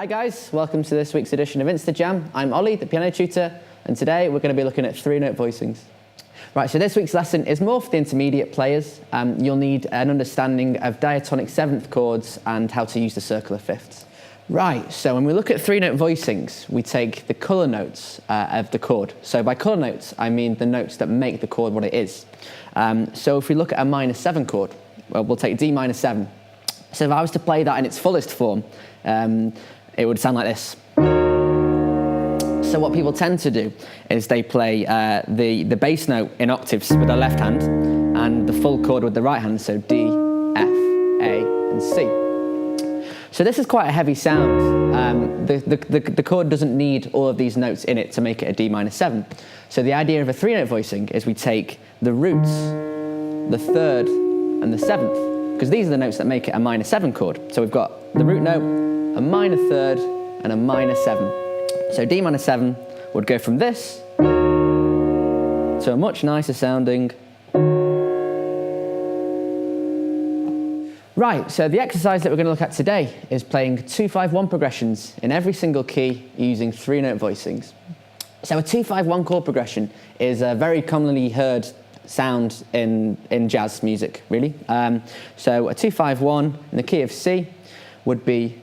Hi guys, welcome to this week's edition of Insta Jamm. I'm Ollie, the piano tutor, and today we're going to be looking at 3-note voicings. Right, so this week's lesson is more for the intermediate players. You'll need an understanding of diatonic 7th chords and how to use the circle of fifths. Right, so when we look at 3-note voicings, we take the colour notes of the chord. So by colour notes, I mean the notes that make the chord what it is. So if we look at a minor 7 chord, well, we'll take D minor 7. So if I was to play that in its fullest form, it would sound like this. So what people tend to do is they play the bass note in octaves with their left hand and the full chord with the right hand, so D, F, A and C. So this is quite a heavy sound. The chord doesn't need all of these notes in it to make it a D minor 7. So the idea of a 3-note voicing is we take the roots, the 3rd and the 7th, because these are the notes that make it a minor 7 chord. So we've got the root note, a minor 3rd and a minor 7. So D minor 7 would go from this to a much nicer sounding. Right, so the exercise that we're going to look at today is playing 2-5-1 progressions in every single key using 3-note voicings. So a 2-5-1 chord progression is a very commonly heard sound in jazz music, really. So a 2-5-1 in the key of C would be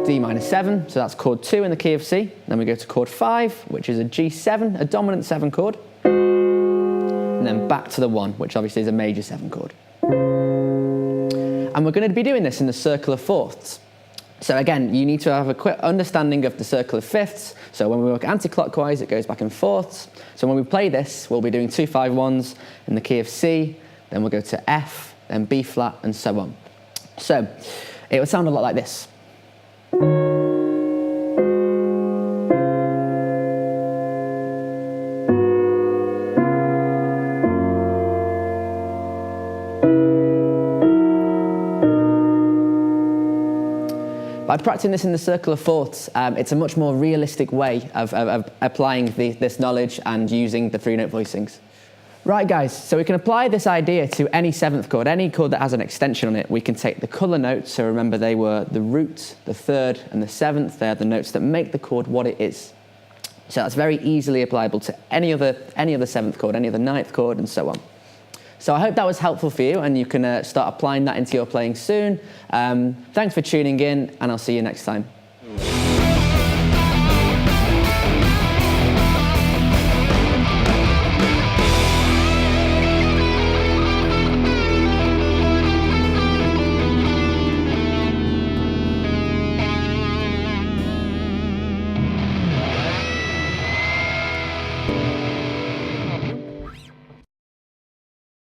D minor 7, so that's chord 2 in the key of C. Then we go to chord 5, which is a G7, a dominant 7 chord. And then back to the 1, which obviously is a major 7 chord. And we're going to be doing this in the circle of fourths. So again, you need to have a quick understanding of the circle of fifths. So when we work anti-clockwise, it goes back in fourths. So when we play this, we'll be doing 2-5-1s in the key of C, then we'll go to F, then B flat, and so on. So it would sound a lot like this. By practicing this in the circle of fourths, it's a much more realistic way of applying this knowledge and using the 3-note voicings. Right guys, so we can apply this idea to any 7th chord, any chord that has an extension on it. We can take the colour notes, so remember they were the root, the 3rd and the 7th. They are the notes that make the chord what it is. So that's very easily applicable to any other 7th chord, any other 9th chord and so on. So I hope that was helpful for you and you can start applying that into your playing soon. Thanks for tuning in and I'll see you next time.